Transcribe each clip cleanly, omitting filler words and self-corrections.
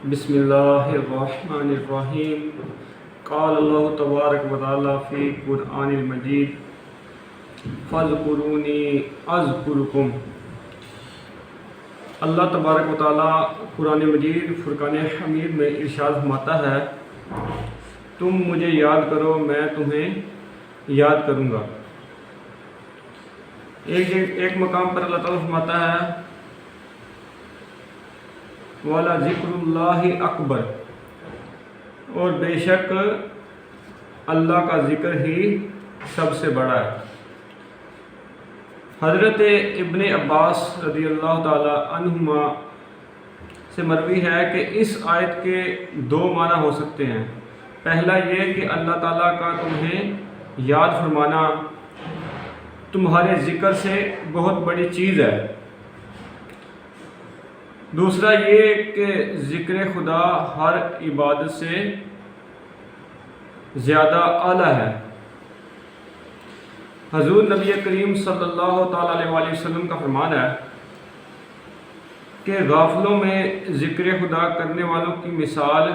بسم اللہ الرحمن الرحیم قال اللہ تبارک و تعالی فی قرآن المجید فاذکرونی اذکرکم۔ اللہ تبارک و تعالی قرآن مجید فرقان حمید میں ارشاد فرماتا ہے، تم مجھے یاد کرو میں تمہیں یاد کروں گا۔ ایک مقام پر اللہ تعالیٰ فرماتا ہے والا ذکر اللہ اکبر، اور بے شک اللہ کا ذکر ہی سب سے بڑا ہے۔ حضرت ابن عباس رضی اللہ تعالی عنہما سے مروی ہے کہ اس آیت کے دو معنی ہو سکتے ہیں۔ پہلا یہ کہ اللہ تعالیٰ کا تمہیں یاد فرمانا تمہارے ذکر سے بہت بڑی چیز ہے۔ دوسرا یہ کہ ذکر خدا ہر عبادت سے زیادہ اعلیٰ ہے۔ حضور نبی کریم صلی اللہ تعالیٰ علیہ وسلم کا فرمان ہے کہ غافلوں میں ذکر خدا کرنے والوں کی مثال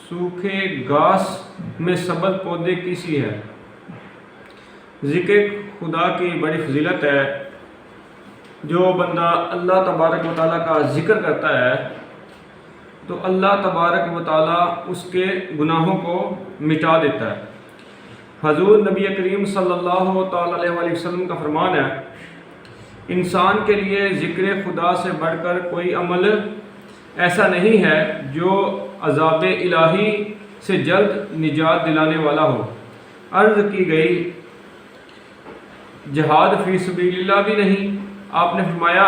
سوکھے گھاس میں سبز پودے کی سی ہے۔ ذکر خدا کی بڑی فضیلت ہے۔ جو بندہ اللہ تبارک و تعالیٰ کا ذکر کرتا ہے تو اللہ تبارک و تعالیٰ اس کے گناہوں کو مٹا دیتا ہے۔ حضور نبی کریم صلی اللہ تعالیٰ علیہ وسلم کا فرمان ہے، انسان کے لیے ذکر خدا سے بڑھ کر کوئی عمل ایسا نہیں ہے جو عذاب الہی سے جلد نجات دلانے والا ہو۔ عرض کی گئی جہاد فی سبیل اللہ بھی نہیں؟ آپ نے فرمایا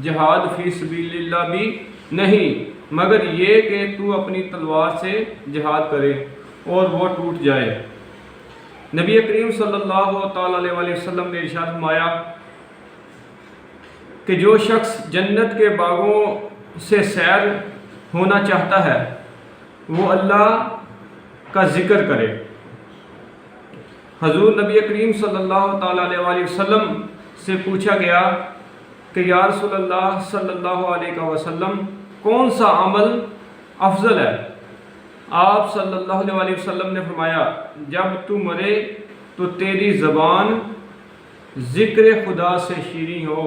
جہاد فی سبیل اللہ بھی نہیں مگر یہ کہ تو اپنی تلوار سے جہاد کرے اور وہ ٹوٹ جائے۔ نبی کریم صلی اللہ تعالیٰ علیہ وسلم نے ارشاد فرمایا کہ جو شخص جنت کے باغوں سے سیر ہونا چاہتا ہے وہ اللہ کا ذکر کرے۔ حضور نبی کریم صلی اللہ تعالیٰ علیہ وسلم سے پوچھا گیا کہ یا رسول اللہ صلی اللہ علیہ وسلم کون سا عمل افضل ہے؟ آپ صلی اللہ علیہ وسلم نے فرمایا جب تو مرے تو تیری زبان ذکر خدا سے شیریں ہو،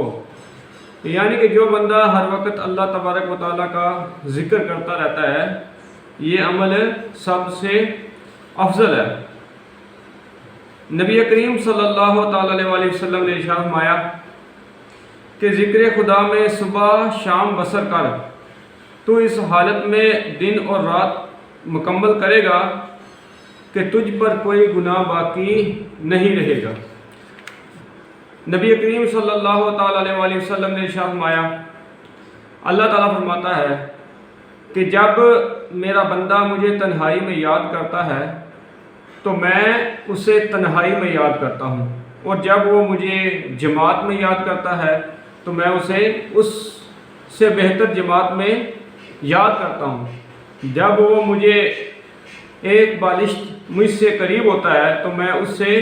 یعنی کہ جو بندہ ہر وقت اللہ تبارک و تعالیٰ کا ذکر کرتا رہتا ہے یہ عمل سب سے افضل ہے۔ نبی کریم صلی اللہ تعالیٰ علیہ وسلم نے ارشاد فرمایا کہ ذکر خدا میں صبح شام بسر کر، تو اس حالت میں دن اور رات مکمل کرے گا کہ تجھ پر کوئی گناہ باقی نہیں رہے گا۔ نبی کریم صلی اللہ تعالیٰ علیہ وسلم نے ارشاد فرمایا، اللہ تعالیٰ فرماتا ہے کہ جب میرا بندہ مجھے تنہائی میں یاد کرتا ہے تو میں اسے تنہائی میں یاد کرتا ہوں، اور جب وہ مجھے جماعت میں یاد کرتا ہے تو میں اسے اس سے بہتر جماعت میں یاد کرتا ہوں۔ جب وہ مجھے ایک بالشت مجھ سے قریب ہوتا ہے تو میں اس سے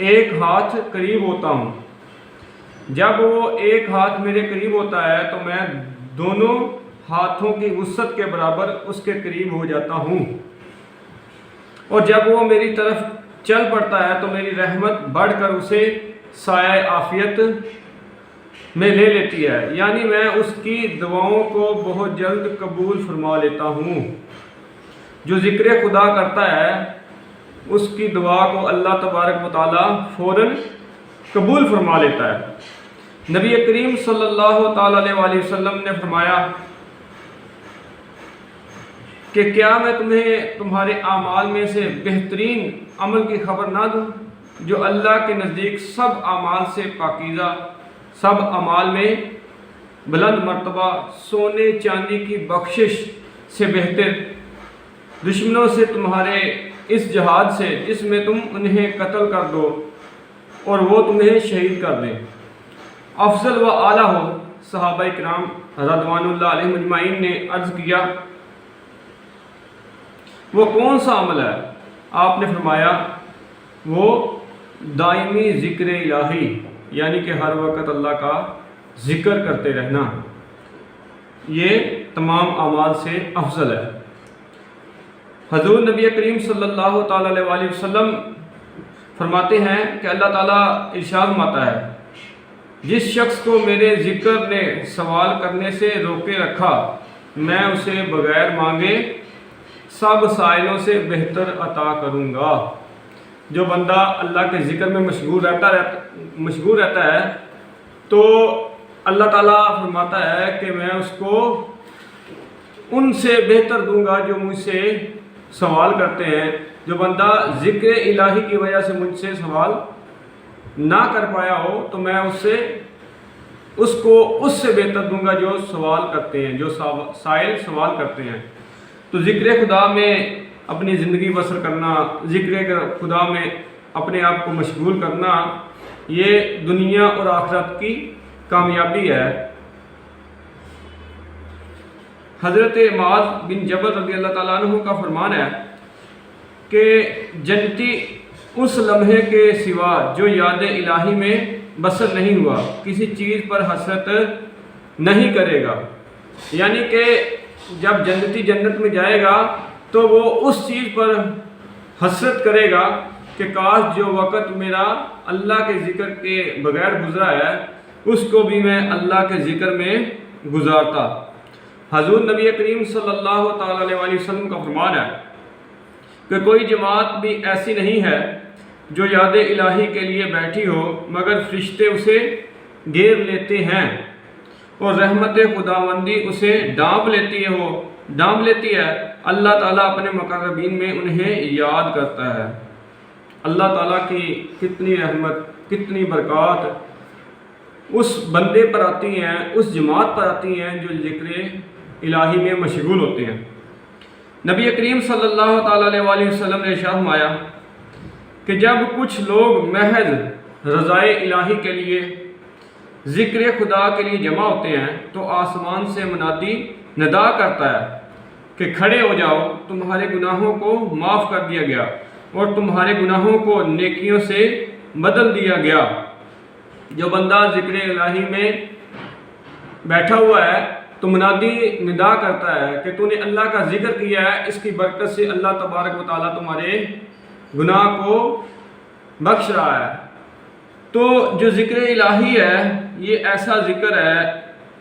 ایک ہاتھ قریب ہوتا ہوں۔ جب وہ ایک ہاتھ میرے قریب ہوتا ہے تو میں دونوں ہاتھوں کی وسعت کے برابر اس کے قریب ہو جاتا ہوں، اور جب وہ میری طرف چل پڑتا ہے تو میری رحمت بڑھ کر اسے سایہ عافیت میں لے لیتی ہے، یعنی میں اس کی دعاؤں کو بہت جلد قبول فرما لیتا ہوں۔ جو ذکر خدا کرتا ہے اس کی دعا کو اللہ تبارک و تعالیٰ فوراً قبول فرما لیتا ہے۔ نبی کریم صلی اللہ تعالیٰ علیہ وسلم نے فرمایا کہ کیا میں تمہیں تمہارے اعمال میں سے بہترین عمل کی خبر نہ دوں جو اللہ کے نزدیک سب اعمال سے پاکیزہ، سب اعمال میں بلند مرتبہ، سونے چاندی کی بخشش سے بہتر، دشمنوں سے تمہارے اس جہاد سے جس میں تم انہیں قتل کر دو اور وہ تمہیں شہید کر دیں، افضل و اعلیٰ ہو؟ صحابہ کرام رضوان اللہ علیہم اجمعین نے عرض کیا وہ کون سا عمل ہے؟ آپ نے فرمایا وہ دائمی ذکر الہی، یعنی کہ ہر وقت اللہ کا ذکر کرتے رہنا۔ یہ تمام اعمال سے افضل ہے۔ حضور نبی کریم صلی اللہ تعالیٰ علیہ وسلم فرماتے ہیں کہ اللہ تعالیٰ ارشاد فرماتا ہے، جس شخص کو میرے ذکر نے سوال کرنے سے روکے رکھا میں اسے بغیر مانگے سب سائلوں سے بہتر عطا کروں گا۔ جو بندہ اللہ کے ذکر میں مشغول رہتا ہے تو اللہ تعالیٰ فرماتا ہے کہ میں اس کو ان سے بہتر دوں گا جو مجھ سے سوال کرتے ہیں۔ جو بندہ ذکر الہی کی وجہ سے مجھ سے سوال نہ کر پایا ہو تو میں اس کو اس سے بہتر دوں گا جو سوال کرتے ہیں، جو سائل سوال کرتے ہیں۔ تو ذکر خدا میں اپنی زندگی بسر کرنا، ذکر خدا میں اپنے آپ کو مشغول کرنا، یہ دنیا اور آخرت کی کامیابی ہے۔ حضرت معاذ بن جبل رضی اللہ تعالیٰ عنہ کا فرمان ہے کہ جنتی اس لمحے کے سوا جو یاد الہی میں بسر نہیں ہوا کسی چیز پر حسرت نہیں کرے گا، یعنی کہ جب جنتی جنت میں جائے گا تو وہ اس چیز پر حسرت کرے گا کہ کاش جو وقت میرا اللہ کے ذکر کے بغیر گزرا ہے اس کو بھی میں اللہ کے ذکر میں گزارتا۔ حضور نبی کریم صلی اللہ تعالیٰ علیہ وسلم کا فرمان ہے کہ کوئی جماعت بھی ایسی نہیں ہے جو یاد الہی کے لیے بیٹھی ہو مگر فرشتے اسے گھیر لیتے ہیں اور رحمت خداوندی اسے ڈانپ لیتی ہے۔ اللہ تعالیٰ اپنے مقربین میں انہیں یاد کرتا ہے۔ اللہ تعالیٰ کی کتنی رحمت، کتنی برکات اس بندے پر آتی ہیں، اس جماعت پر آتی ہیں جو ذکر الہی میں مشغول ہوتے ہیں۔ نبی کریم صلی اللہ تعالیٰ علیہ وسلم نے ارشاد فرمایا کہ جب کچھ لوگ محض رضائے الہی کے لیے ذکر خدا کے لیے جمع ہوتے ہیں تو آسمان سے منادی ندا کرتا ہے کہ کھڑے ہو جاؤ، تمہارے گناہوں کو معاف کر دیا گیا اور تمہارے گناہوں کو نیکیوں سے بدل دیا گیا۔ جو بندہ ذکر الہی میں بیٹھا ہوا ہے تو منادی ندا کرتا ہے کہ تو نے اللہ کا ذکر کیا ہے، اس کی برکت سے اللہ تبارک و تعالیٰ تمہارے گناہ کو بخش رہا ہے۔ تو جو ذکر الہی ہے یہ ایسا ذکر ہے،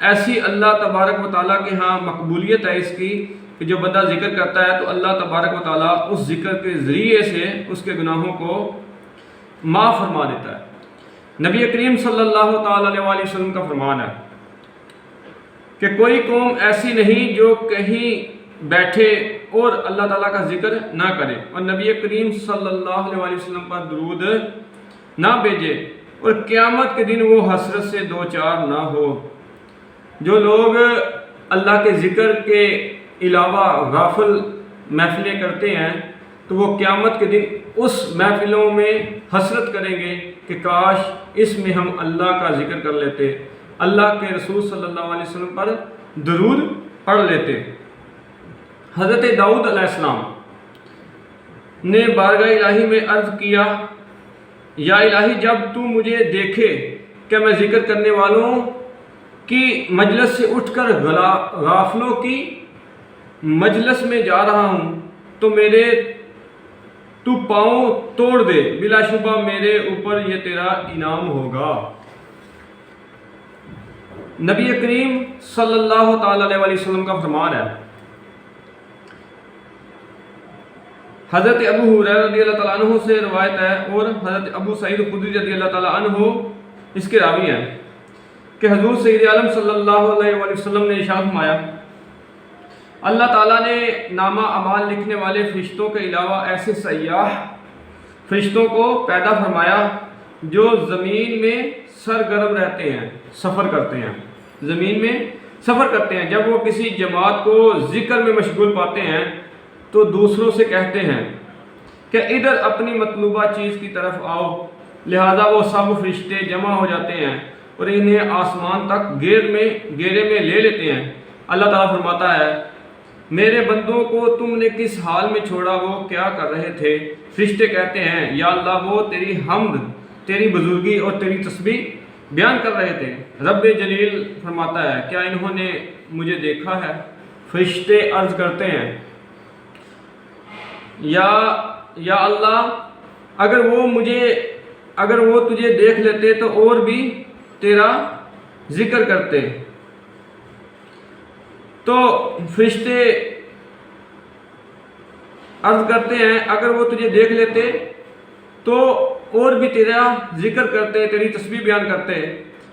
ایسی اللہ تبارک و تعالیٰ کے ہاں مقبولیت ہے اس کی کہ جو بندہ ذکر کرتا ہے تو اللہ تبارک و تعالیٰ اس ذکر کے ذریعے سے اس کے گناہوں کو معاف فرما دیتا ہے۔ نبی کریم صلی اللہ تعالیٰ علیہ وسلم کا فرمان ہے کہ کوئی قوم ایسی نہیں جو کہیں بیٹھے اور اللہ تعالیٰ کا ذکر نہ کرے اور نبی کریم صلی اللہ علیہ وسلم پر درود نہ بھیجے اور قیامت کے دن وہ حسرت سے دوچار نہ ہو۔ جو لوگ اللہ کے ذکر کے علاوہ غافل محفلیں کرتے ہیں تو وہ قیامت کے دن اس محفلوں میں حسرت کریں گے کہ کاش اس میں ہم اللہ کا ذکر کر لیتے، اللہ کے رسول صلی اللہ علیہ وسلم پر درود پڑھ لیتے۔ حضرت داؤد علیہ السلام نے بارگاہ الہی میں عرض کیا، یا الہی جب تو مجھے دیکھے کہ میں ذکر کرنے والوں کی مجلس سے اٹھ کر غافلوں کی مجلس میں جا رہا ہوں تو پاؤں توڑ دے، بلا شبہ میرے اوپر یہ تیرا انعام ہوگا۔ نبی کریم صلی اللہ تعالیٰ علیہ وسلم کا فرمان ہے۔ حضرت ابو ہریرہ رضی اللہ تعالیٰ عنہ سے روایت ہے اور حضرت ابو سعید خدری رضی اللہ تعالیٰ عنہ اس کے راوی ہیں کہ حضور سید عالم صلی اللہ علیہ وسلم نے ارشاد فرمایا، اللہ تعالیٰ نے نامہ اعمال لکھنے والے فرشتوں کے علاوہ ایسے سیاح فرشتوں کو پیدا فرمایا جو زمین میں سرگرم رہتے ہیں، سفر کرتے ہیں، زمین میں سفر کرتے ہیں۔ جب وہ کسی جماعت کو ذکر میں مشغول پاتے ہیں تو دوسروں سے کہتے ہیں کہ ادھر اپنی مطلوبہ چیز کی طرف آؤ، لہذا وہ سب فرشتے جمع ہو جاتے ہیں اور انہیں آسمان تک گھیرے میں لے لیتے ہیں۔ اللہ تعالیٰ فرماتا ہے، میرے بندوں کو تم نے کس حال میں چھوڑا، وہ کیا کر رہے تھے؟ فرشتے کہتے ہیں، یا اللہ وہ تیری حمد، تیری بزرگی اور تیری تسبیح بیان کر رہے تھے۔ رب جلیل فرماتا ہے، کیا انہوں نے مجھے دیکھا ہے؟ فرشتے عرض کرتے ہیں یا اللہ اگر وہ تجھے دیکھ لیتے تو اور بھی تیرا ذکر کرتے. تو فرشتے عرض کرتے ہیں اگر وہ تجھے دیکھ لیتے تو اور بھی تیرا ذکر کرتے، تیری تسبیح بیان کرتے.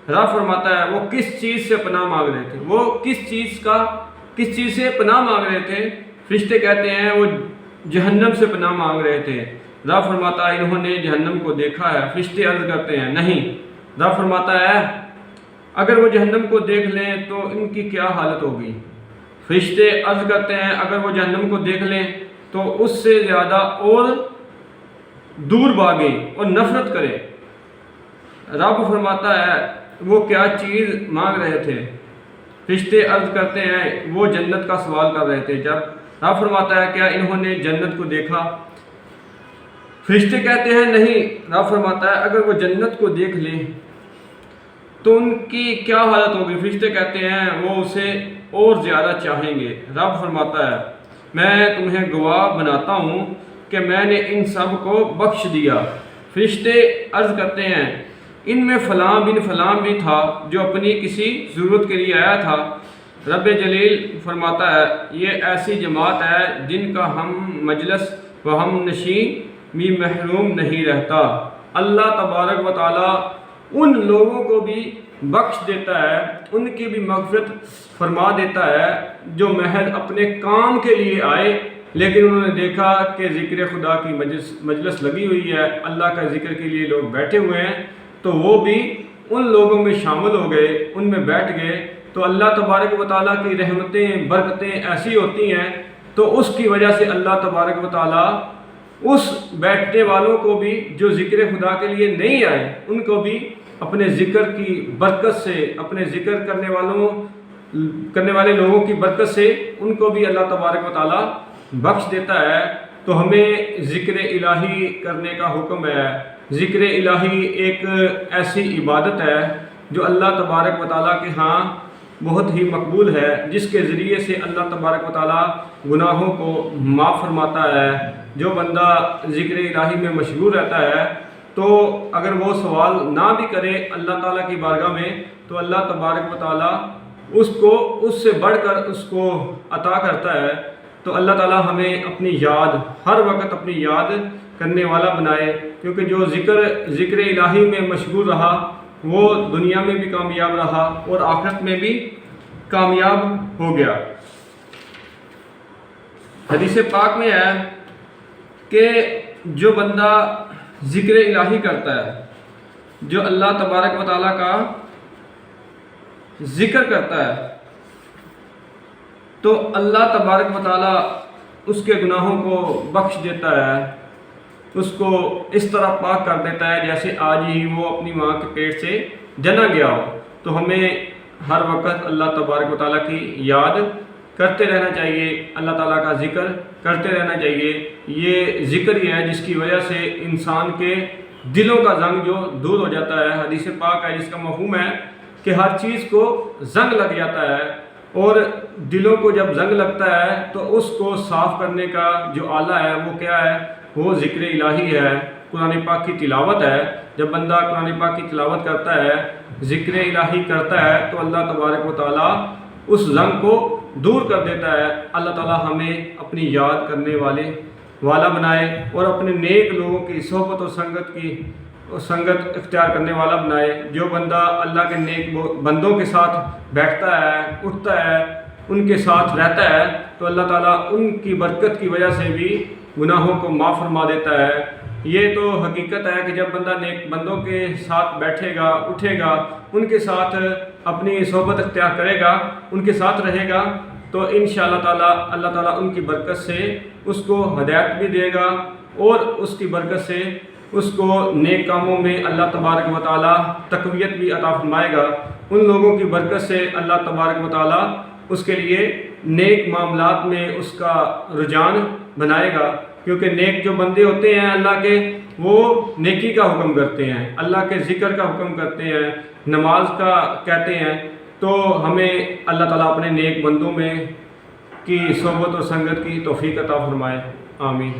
رب فرماتا ہے وہ کس چیز سے پناہ مانگ رہے تھے، وہ کس چیز سے پناہ مانگ رہے تھے؟ فرشتے کہتے ہیں وہ جہنم سے پناہ مانگ رہے تھے. رب فرماتا ہے انہوں نے جہنم کو دیکھا ہے. فرشتے عرض کرتے ہیں نہیں. رب فرماتا ہے اگر وہ جہنم کو دیکھ لیں تو ان کی کیا حالت ہوگی؟ فرشتے عرض کرتے ہیں اگر وہ جہنم کو دیکھ لیں تو اس سے زیادہ اور دور بھاگیں اور نفرت کریں. رب فرماتا ہے وہ کیا چیز مانگ رہے تھے؟ فرشتے عرض کرتے ہیں وہ جنت کا سوال کر رہے تھے. جب رب فرماتا ہے کیا انہوں نے جنت کو دیکھا؟ فرشتے کہتے ہیں نہیں. رب فرماتا ہے اگر وہ جنت کو دیکھ لیں تو ان کی کیا حالت ہوگی؟ فرشتے کہتے ہیں وہ اسے اور زیادہ چاہیں گے. رب فرماتا ہے میں تمہیں گواہ بناتا ہوں کہ میں نے ان سب کو بخش دیا. فرشتے عرض کرتے ہیں ان میں فلاں بن فلاں بھی تھا جو اپنی کسی ضرورت کے لیے آیا تھا. رب جلیل فرماتا ہے یہ ایسی جماعت ہے جن کا ہم مجلس و ہم نشین بھی محروم نہیں رہتا. اللہ تبارک و تعالیٰ ان لوگوں کو بھی بخش دیتا ہے، ان کی بھی مغفرت فرما دیتا ہے جو محض اپنے کام کے لیے آئے لیکن انہوں نے دیکھا کہ ذکر خدا کی مجلس لگی ہوئی ہے، اللہ کا ذکر کے لیے لوگ بیٹھے ہوئے ہیں تو وہ بھی ان لوگوں میں شامل ہو گئے، ان میں بیٹھ گئے. تو اللہ تبارک و تعالیٰ کی رحمتیں برکتیں ایسی ہوتی ہیں تو اس کی وجہ سے اللہ تبارک و تعالیٰ اس بیٹھنے والوں کو بھی جو ذکر خدا کے لیے نہیں آئے ان کو بھی اپنے ذکر کی برکت سے، اپنے ذکر کرنے والے لوگوں کی برکت سے ان کو بھی اللہ تبارک و تعالیٰ بخش دیتا ہے. تو ہمیں ذکر الہی کرنے کا حکم ہے. ذکر الہی ایک ایسی عبادت ہے جو اللہ تبارک و تعالیٰ کے ہاں بہت ہی مقبول ہے، جس کے ذریعے سے اللہ تبارک و تعالیٰ گناہوں کو معاف فرماتا ہے. جو بندہ ذکر الہی میں مشغول رہتا ہے تو اگر وہ سوال نہ بھی کرے اللہ تعالیٰ کی بارگاہ میں تو اللہ تبارک و تعالیٰ اس سے بڑھ کر اس کو عطا کرتا ہے. تو اللہ تعالیٰ ہمیں اپنی یاد ہر وقت اپنی یاد کرنے والا بنائے، کیونکہ جو ذکر الہی میں مشغول رہا وہ دنیا میں بھی کامیاب رہا اور آخرت میں بھی کامیاب ہو گیا. حدیث پاک میں ہے کہ جو بندہ ذکر الہی کرتا ہے، جو اللہ تبارک و تعالیٰ کا ذکر کرتا ہے تو اللہ تبارک و تعالیٰ اس کے گناہوں کو بخش دیتا ہے، اس کو اس طرح پاک کر دیتا ہے جیسے آج ہی وہ اپنی ماں کے پیٹ سے جنا گیا ہو. تو ہمیں ہر وقت اللہ تبارک و تعالیٰ کی یاد کرتے رہنا چاہیے، اللہ تعالیٰ کا ذکر کرتے رہنا چاہیے. یہ ذکر ہی ہے جس کی وجہ سے انسان کے دلوں کا زنگ جو دور ہو جاتا ہے. حدیث پاک ہے جس کا مفہوم ہے کہ ہر چیز کو زنگ لگ جاتا ہے، اور دلوں کو جب زنگ لگتا ہے تو اس کو صاف کرنے کا جو آلہ ہے وہ کیا ہے؟ وہ ذکر الہی ہے، قرآن پاک کی تلاوت ہے. جب بندہ قرآن پاک کی تلاوت کرتا ہے، ذکر الہی کرتا ہے تو اللہ تبارک و تعالیٰ اس زنگ کو دور کر دیتا ہے. اللہ تعالیٰ ہمیں اپنی یاد کرنے والا بنائے اور اپنے نیک لوگوں کی صحبت و سنگت اختیار کرنے والا بنائے. جو بندہ اللہ کے نیک بندوں کے ساتھ بیٹھتا ہے، اٹھتا ہے، ان کے ساتھ رہتا ہے تو اللہ تعالیٰ ان کی برکت کی وجہ سے بھی گناہوں کو معاف فرما دیتا ہے. یہ تو حقیقت ہے کہ جب بندہ نیک بندوں کے ساتھ بیٹھے گا، اٹھے گا، ان کے ساتھ اپنی صحبت اختیار کرے گا، ان کے ساتھ رہے گا تو انشاءاللہ تعالیٰ اللہ تعالیٰ ان کی برکت سے اس کو ہدایت بھی دے گا اور اس کی برکت سے اس کو نیک کاموں میں اللہ تبارک و تعالیٰ تقویت بھی عطا فرمائے گا. ان لوگوں کی برکت سے اللہ تبارک و تعالیٰ اس کے لیے نیک معاملات میں اس کا رجحان بنائے گا، کیونکہ نیک جو بندے ہوتے ہیں اللہ کے وہ نیکی کا حکم کرتے ہیں، اللہ کے ذکر کا حکم کرتے ہیں، نماز کا کہتے ہیں. تو ہمیں اللہ تعالیٰ اپنے نیک بندوں میں کی صحبت اور سنگت کی توفیق عطا فرمائے، آمین۔